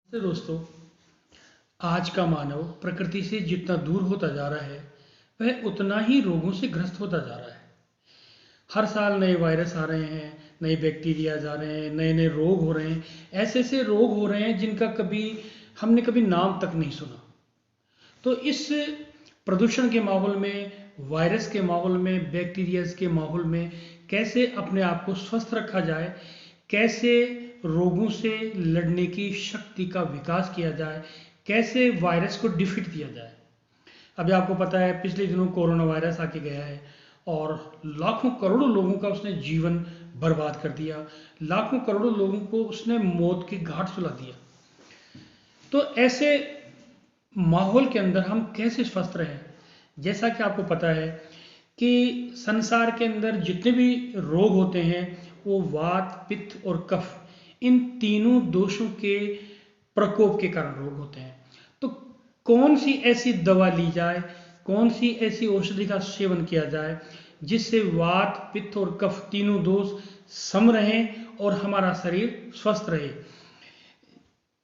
तो दोस्तों, आज का मानव प्रकृति से जितना दूर होता जा रहा है वह उतना ही रोगों से ग्रस्त होता जा रहा है। हर साल नए वायरस आ रहे हैं, नए बैक्टीरिया आ रहे हैं, नए नए रोग हो रहे हैं। ऐसे ऐसे रोग हो रहे हैं जिनका हमने कभी नाम तक नहीं सुना। तो इस प्रदूषण के माहौल में, वायरस के माहौल में, बैक्टीरियाज के माहौल में कैसे अपने आप को स्वस्थ रखा जाए, कैसे रोगों से लड़ने की शक्ति का विकास किया जाए, कैसे वायरस को डिफीट किया जाए। अभी आपको पता है पिछले दिनों कोरोना वायरस आके गया है और लाखों करोड़ों लोगों का उसने जीवन बर्बाद कर दिया। लाखों करोड़ों लोगों को उसने मौत की घाट सुला दिया। तो ऐसे माहौल के अंदर हम कैसे स्वस्थ रहें? जैसा कि आपको पता है कि संसार के अंदर जितने भी रोग होते हैं वो वात, पित्त और कफ, इन तीनों दोषों के प्रकोप के कारण रोग होते हैं। तो कौन सी ऐसी दवा ली जाए, कौन सी ऐसी औषधि का सेवन किया जाए जिससे वात, पित्त और कफ तीनों दोष सम रहें और हमारा शरीर स्वस्थ रहे।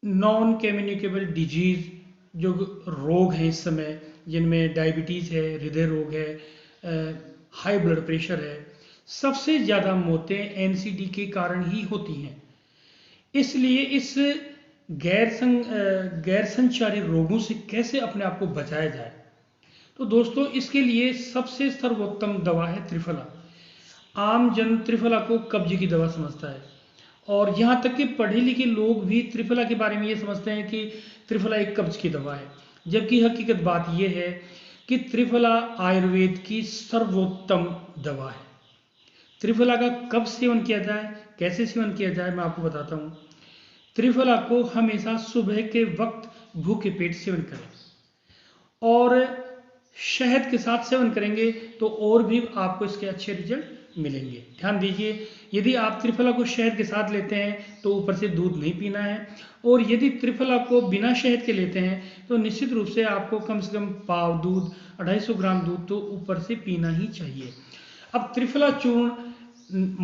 नॉन कम्युनिकेबल डिजीज जो रोग हैं इस समय, जिनमें डायबिटीज़ है, हृदय रोग है, हाई ब्लड प्रेशर है, सबसे ज़्यादा मौतें एनसीडी के कारण ही होती हैं। इसलिए इस गैर संचारी रोगों से कैसे अपने आप को बचाया जाए? तो दोस्तों, इसके लिए सबसे सर्वोत्तम दवा है त्रिफला। आम जन त्रिफला को कब्ज की दवा समझता है और यहाँ तक कि पढ़े लिखे लोग भी त्रिफला के बारे में ये समझते हैं कि त्रिफला एक कब्ज की दवा है। जबकि हकीकत बात यह है कि त्रिफला आयुर्वेद की सर्वोत्तम दवा है। त्रिफला का कब सेवन किया जाए, कैसे सेवन किया जाए, मैं आपको बताता हूँ। त्रिफला को हमेशा सुबह के वक्त भूखे पेट सेवन करें और शहद के साथ सेवन करेंगे तो और भी आपको इसके अच्छे रिजल्ट मिलेंगे। ध्यान दीजिए, यदि आप त्रिफला को शहद के साथ लेते हैं तो ऊपर से दूध नहीं पीना है, और यदि त्रिफला को बिना शहद के लेते हैं तो निश्चित रूप से आपको कम से कम पाव दूध, 250 ग्राम दूध तो ऊपर से पीना ही चाहिए। अब त्रिफला चूर्ण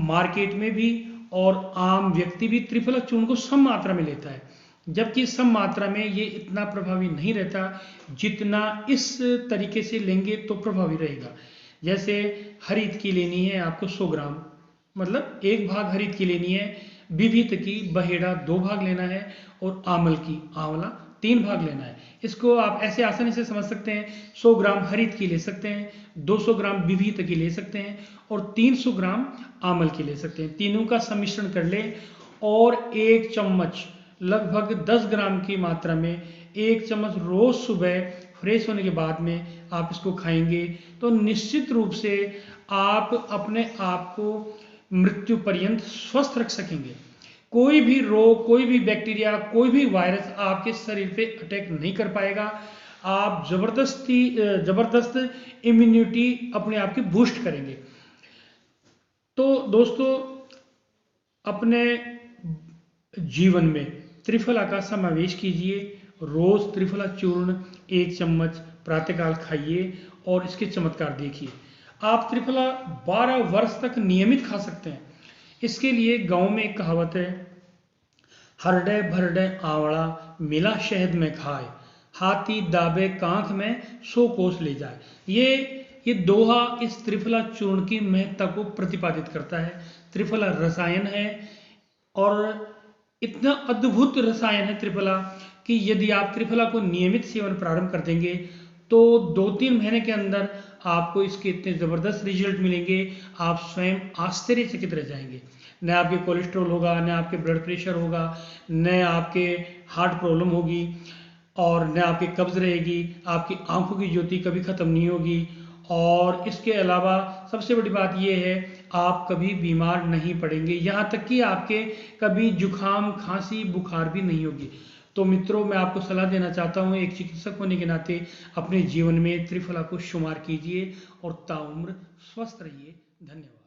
मार्केट में भी और आम व्यक्ति भी त्रिफला चूर्ण को सम मात्रा में लेता है, जबकि सम मात्रा में ये इतना प्रभावी नहीं रहता जितना इस तरीके से लेंगे तो प्रभावी रहेगा। जैसे हरीत की लेनी है आपको 100 ग्राम, मतलब एक भाग हरीत की लेनी है, विभित की बहेड़ा 2 भाग लेना है और आमल की आंवला 3 भाग लेना है। इसको आप ऐसे आसानी से समझ सकते हैं, 100 ग्राम हरीत की ले सकते हैं, 200 ग्राम विभित की ले सकते हैं और 300 ग्राम आमल की ले सकते हैं। तीनों का सम्मिश्रण कर लें और 1 चम्मच, लगभग 10 ग्राम की मात्रा में 1 चम्मच रोज सुबह फ्रेश होने के बाद में आप इसको खाएंगे तो निश्चित रूप से आप अपने आप को मृत्यु पर्यंत स्वस्थ रख सकेंगे। कोई भी रोग, कोई भी बैक्टीरिया, कोई भी वायरस आपके शरीर पे अटैक नहीं कर पाएगा। आप जबरदस्त इम्यूनिटी अपने आप की बूस्ट करेंगे। तो दोस्तों, अपने जीवन में त्रिफला का समावेश कीजिए। रोज त्रिफला चूर्ण 1 चम्मच प्रातःकाल खाइए और इसके चमत्कार देखिए। आप त्रिफला 12 वर्ष तक नियमित खा सकते हैं। इसके लिए गांव में एक कहावत है, हरडे भरडे आंवला मिला शहद में खाए, हाथी दाबे कांख में 100 कोस ले जाए। ये दोहा इस त्रिफला चूर्ण की महत्ता को प्रतिपादित करता है। त्रिफला रसायन है और इतना अद्भुत रसायन है त्रिफला कि यदि आप त्रिफला को नियमित सेवन प्रारंभ कर देंगे तो 2-3 महीने के अंदर आपको इसके इतने ज़बरदस्त रिजल्ट मिलेंगे, आप स्वयं आश्चर्यचकित रह जाएंगे। न आपके कोलेस्ट्रॉल होगा, न आपके ब्लड प्रेशर होगा, न आपके हार्ट प्रॉब्लम होगी और न आपकी कब्ज रहेगी। आपकी आंखों की ज्योति कभी ख़त्म नहीं होगी और इसके अलावा सबसे बड़ी बात यह है, आप कभी बीमार नहीं पड़ेंगे, यहाँ तक कि आपके कभी जुखाम, खांसी, बुखार भी नहीं होगी। तो मित्रों, मैं आपको सलाह देना चाहता हूँ, एक चिकित्सक होने के नाते अपने जीवन में त्रिफला को शुमार कीजिए और ताउम्र स्वस्थ रहिए। धन्यवाद।